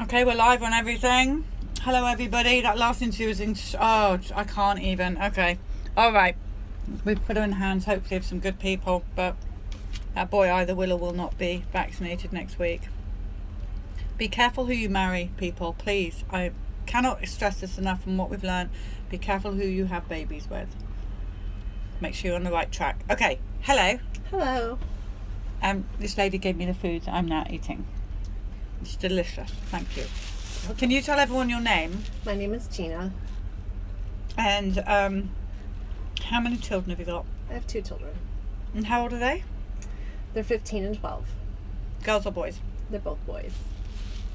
Okay, we're live on everything. Hello, everybody. That last interview was oh, I can't even. Okay. All right. We've put her in hands, hopefully, of some good people, but that boy either will or will not be vaccinated next week. Be careful who you marry, people, please. I cannot stress this enough from what we've learned. Be careful who you have babies with. Make sure you're on the right track. Okay. Hello. Hello. This lady gave me the food that I'm now eating. It's delicious. Thank you. Can you tell everyone your name? My name is Gina. And how many children have you got? I have 2 children. And how old are they? They're 15 and 12. Girls or boys? They're both boys.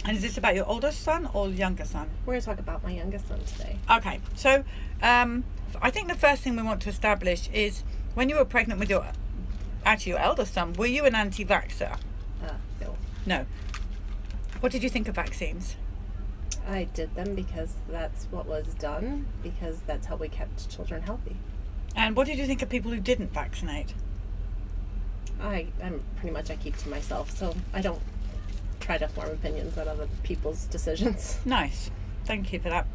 And is this about your oldest son or younger son? We're going to talk about my youngest son today. Okay. So I think the first thing we want to establish is when you were pregnant with your eldest son, were you an anti-vaxxer? No. No. What did you think of vaccines? I did them because that's what was done, because that's how we kept children healthy. And what did you think of people who didn't vaccinate? I'm pretty much, I keep to myself, so I don't try to form opinions on other people's decisions. Nice. Thank you for that.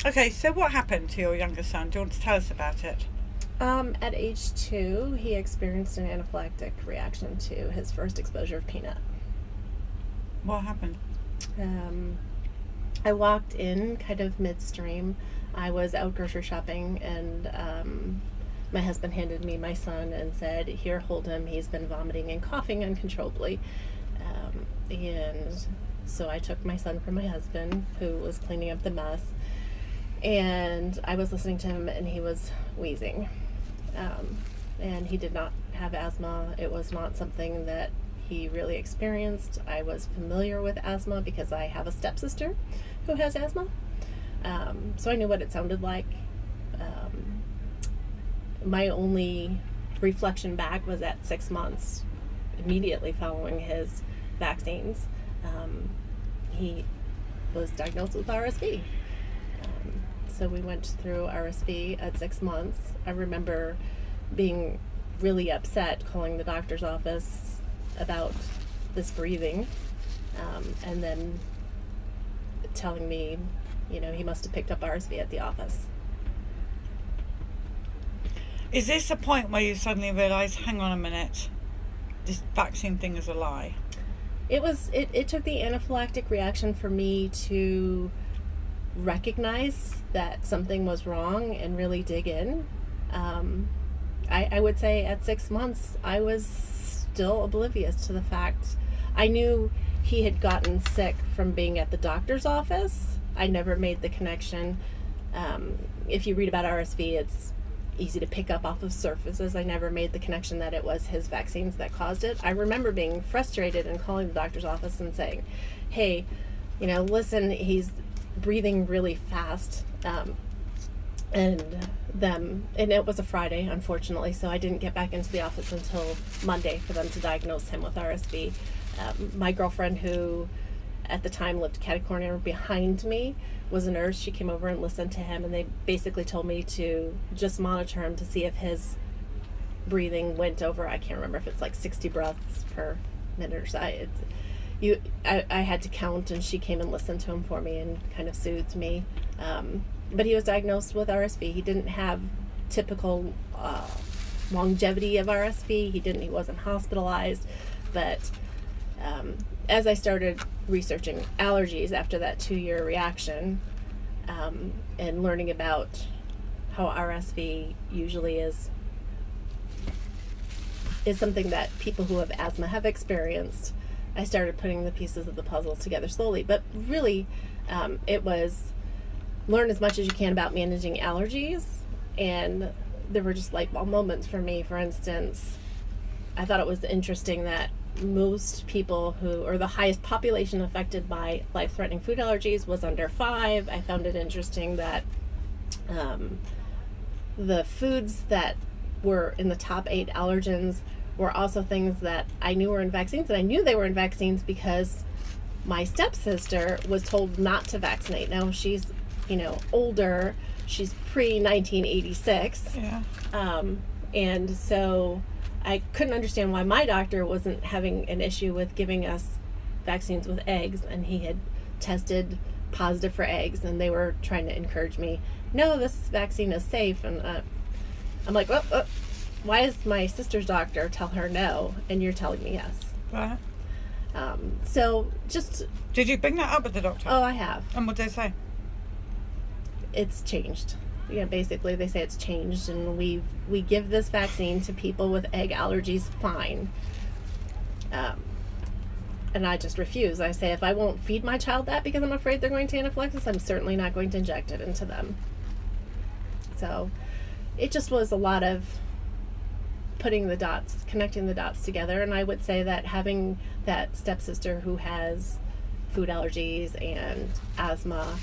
Okay, so what happened to your younger son? Do you want to tell us about it? At age 2, he experienced an anaphylactic reaction to his first exposure of peanut. What happened? I walked in kind of midstream. I was out grocery shopping, and my husband handed me my son and said, "Here, hold him. He's been vomiting and coughing uncontrollably." And so I took my son from my husband, who was cleaning up the mess, and I was listening to him, and he was wheezing. And he did not have asthma. It was not something that he really experienced. I was familiar with asthma because I have a stepsister who has asthma. So I knew what it sounded like. My only reflection back was at 6 months, immediately following his vaccines. He was diagnosed with RSV. So we went through RSV at 6 months. I remember being really upset, calling the doctor's office about this breathing, and then telling me, he must have picked up RSV at the office. Is this a point where you suddenly realise, hang on a minute, this vaccine thing is a lie? It took the anaphylactic reaction for me to recognize that something was wrong and really dig in. I would say at 6 months, I was still oblivious to the fact. I knew he had gotten sick from being at the doctor's office. I never made the connection. If you read about RSV, it's easy to pick up off of surfaces. I never made the connection that it was his vaccines that caused it. I remember being frustrated and calling the doctor's office and saying, "Hey, listen, he's breathing really fast." And it was a Friday, unfortunately, so I didn't get back into the office until Monday for them to diagnose him with RSV. My girlfriend, who at the time lived catty-corner behind me, was a nurse. She came over and listened to him, and they basically told me to just monitor him to see if his breathing went over, I can't remember if it's like 60 breaths per minute or so. I had to count, and she came and listened to him for me and kind of soothed me. But he was diagnosed with RSV. He didn't have typical longevity of RSV. He wasn't hospitalized. But as I started researching allergies after that 2-year reaction, and learning about how RSV usually is something that people who have asthma have experienced, I started putting the pieces of the puzzle together slowly. But really, it was learn as much as you can about managing allergies, and there were just light bulb moments for me. For instance, I thought it was interesting that most people or the highest population affected by life-threatening food allergies was under 5. I found it interesting that the foods that were in the top 8 allergens were also things that I knew were in vaccines, and I knew they were in vaccines because my stepsister was told not to vaccinate. Now she's older. She's pre-1986. Yeah. And so I couldn't understand why my doctor wasn't having an issue with giving us vaccines with eggs, and he had tested positive for eggs, and they were trying to encourage me, no, this vaccine is safe. And I'm like, why does my sister's doctor tell her no, and you're telling me yes? Right. So just... Did you bring that up with the doctor? Oh, I have. And what did they say? It's changed. Basically they say it's changed, and we give this vaccine to people with egg allergies, fine. And I just refuse. I say, if I won't feed my child that because I'm afraid they're going to anaphylaxis, I'm certainly not going to inject it into them. So it just was a lot of connecting the dots together. And I would say that having that stepsister who has food allergies and asthma,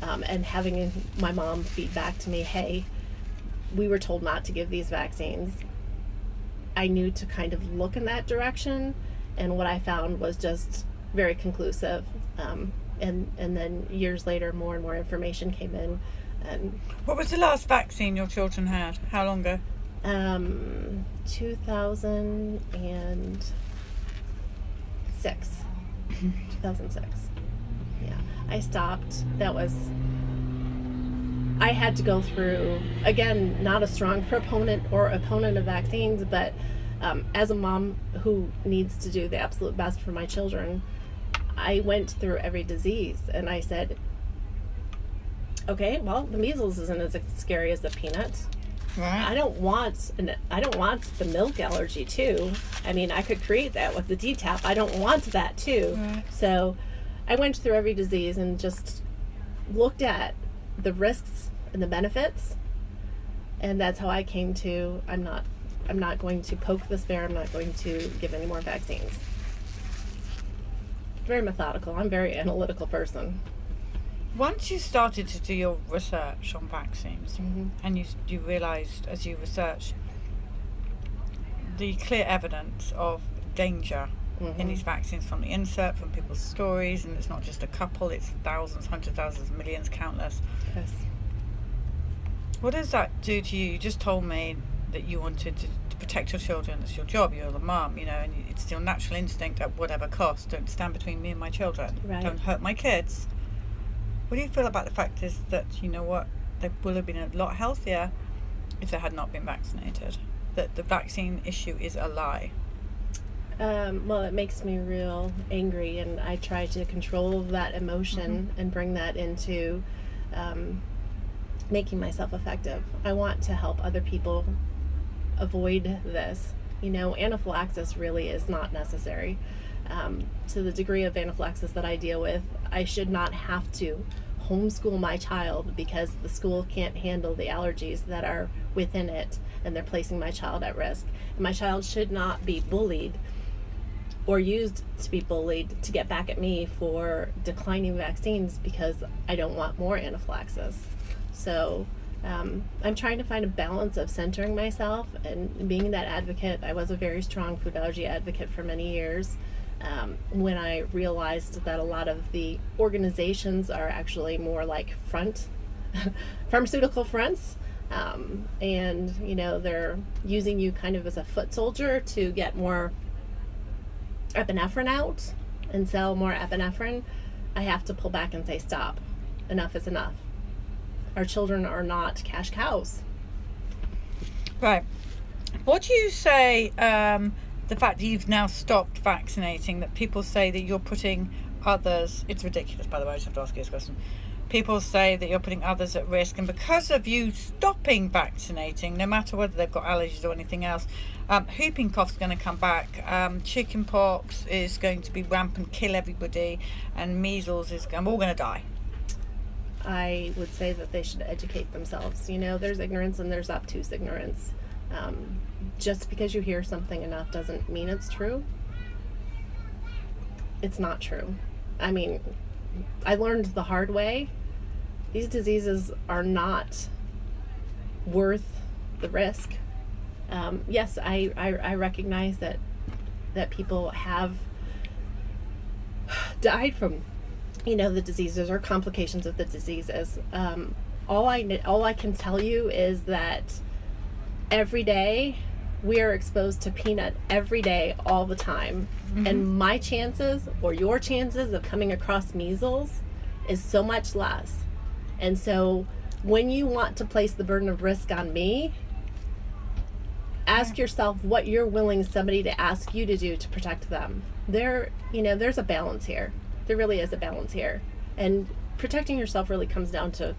and having my mom feed back to me, hey, we were told not to give these vaccines, I knew to kind of look in that direction, and what I found was just very conclusive. And then years later, more and more information came in. And what was the last vaccine your children had? How long ago? 2006. 2006. Yeah, I stopped. I had to go through, again, not a strong proponent or opponent of vaccines, but as a mom who needs to do the absolute best for my children, I went through every disease, and I said, okay, well, the measles isn't as scary as the peanuts. Right. I don't want the milk allergy too. I mean, I could create that with the DTaP. I don't want that too. Right. So I went through every disease and just looked at the risks and the benefits, and that's how I came to, I'm not going to poke this bear. I'm not going to give any more vaccines. Very methodical. I'm a very analytical person. Once you started to do your research on vaccines, Mm-hmm. and you realised as you researched the clear evidence of danger Mm-hmm. in these vaccines from the insert, from people's stories, and it's not just a couple, it's thousands, hundreds of thousands, millions, countless. Yes. What does that do to you? You just told me that you wanted to protect your children. It's your job, you're the mom, and it's your natural instinct at whatever cost. Don't stand between me and my children. Right. Don't hurt my kids. What do you feel about the fact is that, you know what, they would have been a lot healthier if they had not been vaccinated? That the vaccine issue is a lie? Well, it makes me real angry, and I try to control that emotion Mm-hmm. and bring that into making myself effective. I want to help other people avoid this. Anaphylaxis really is not necessary. To the degree of anaphylaxis that I deal with, I should not have to homeschool my child because the school can't handle the allergies that are within it, and they're placing my child at risk. And my child should not be bullied or used to be bullied to get back at me for declining vaccines because I don't want more anaphylaxis. So I'm trying to find a balance of centering myself and being that advocate. I was a very strong food allergy advocate for many years. When I realized that a lot of the organizations are actually more like pharmaceutical fronts, and they're using you kind of as a foot soldier to get more epinephrine out and sell more epinephrine, I have to pull back and say, stop. Enough is enough. Our children are not cash cows. Right. What do you say, the fact that you've now stopped vaccinating, that people say that you're putting others, it's ridiculous, by the way, I just have to ask you this question. People say that you're putting others at risk, and because of you stopping vaccinating, no matter whether they've got allergies or anything else, whooping cough's going to come back, chicken pox is going to be rampant, kill everybody, and measles we're all going to die. I would say that they should educate themselves. There's ignorance and there's obtuse ignorance. Just because you hear something enough doesn't mean it's true. It's not true. I mean, I learned the hard way. These diseases are not worth the risk. Yes, I recognize that people have died from the diseases or complications of the diseases. All I can tell you is that every day we are exposed to peanut every day, all the time. And my chances or your chances of coming across measles is so much less. And so when you want to place the burden of risk on me, ask yourself what you're willing somebody to ask you to do to protect them. There's a balance here. There really is a balance here. And protecting yourself really comes down to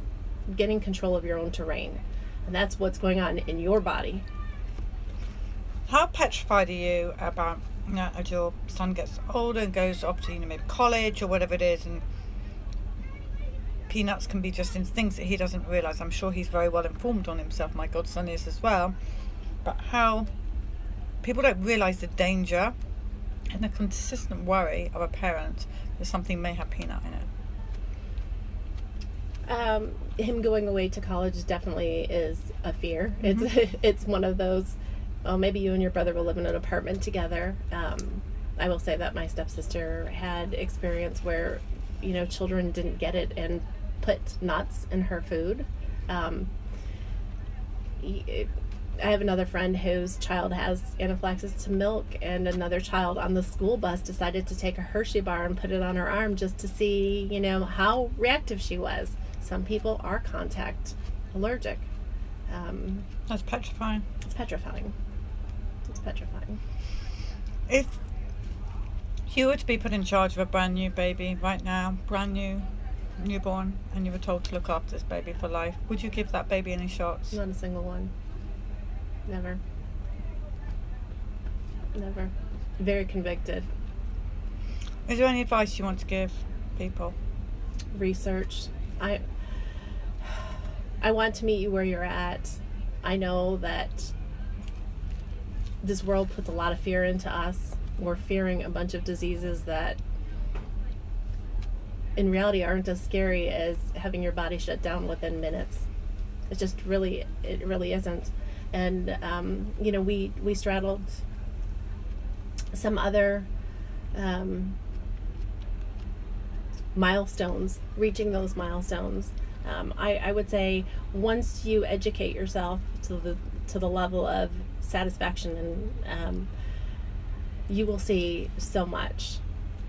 getting control of your own terrain. And that's what's going on in your body. How petrified are you about, as your son gets older and goes off to, maybe college or whatever it is, and peanuts can be just in things that he doesn't realise. I'm sure he's very well informed on himself, my godson is as well, but how people don't realise the danger and the consistent worry of a parent that something may have peanut in it. Him going away to college definitely is a fear. It's one of those, well, maybe you and your brother will live in an apartment together. I will say that my stepsister had experience where, children didn't get it and put nuts in her food. I have another friend whose child has anaphylaxis to milk, and another child on the school bus decided to take a Hershey bar and put it on her arm just to see, how reactive she was. Some people are contact allergic. That's petrifying. It's petrifying. It's petrifying. If you were to be put in charge of a brand new baby right now, brand new, newborn, and you were told to look after this baby for life, would you give that baby any shots? Not a single one. Never. Never. Very convicted. Is there any advice you want to give people? Research. I want to meet you where you're at. I know that this world puts a lot of fear into us. We're fearing a bunch of diseases that in reality aren't as scary as having your body shut down within minutes. It really isn't. And we straddled some other milestones, reaching those milestones. I would say once you educate yourself to the level of satisfaction, and you will see so much.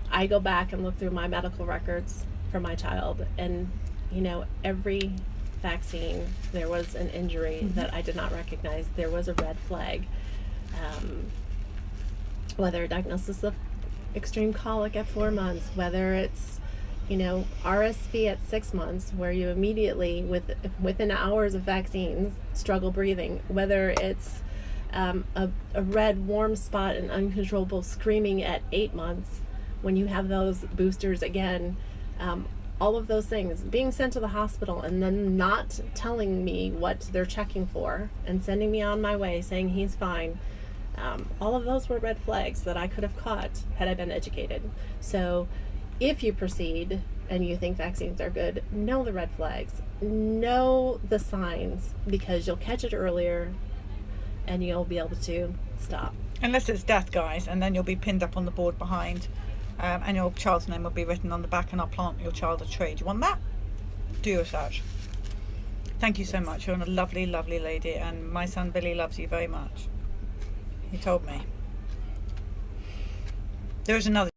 I go back and look through my medical records for my child, and every vaccine there was an injury that I did not recognize. There was a red flag. Whether a diagnosis of extreme colic at 4 months, whether it's RSV at 6 months, where you immediately within hours of vaccines struggle breathing, whether it's a red warm spot and uncontrollable screaming at 8 months, when you have those boosters again, all of those things, being sent to the hospital and then not telling me what they're checking for and sending me on my way saying he's fine, all of those were red flags that I could have caught had I been educated. So if you proceed and you think vaccines are good, know the red flags, know the signs, because you'll catch it earlier and you'll be able to stop. Unless it's death, guys, and then you'll be pinned up on the board behind, and your child's name will be written on the back, and I'll plant your child a tree. Do you want that? Do your research. Thank you so much. You're a lovely, lovely lady, and my son Billy loves you very much. He told me. There is another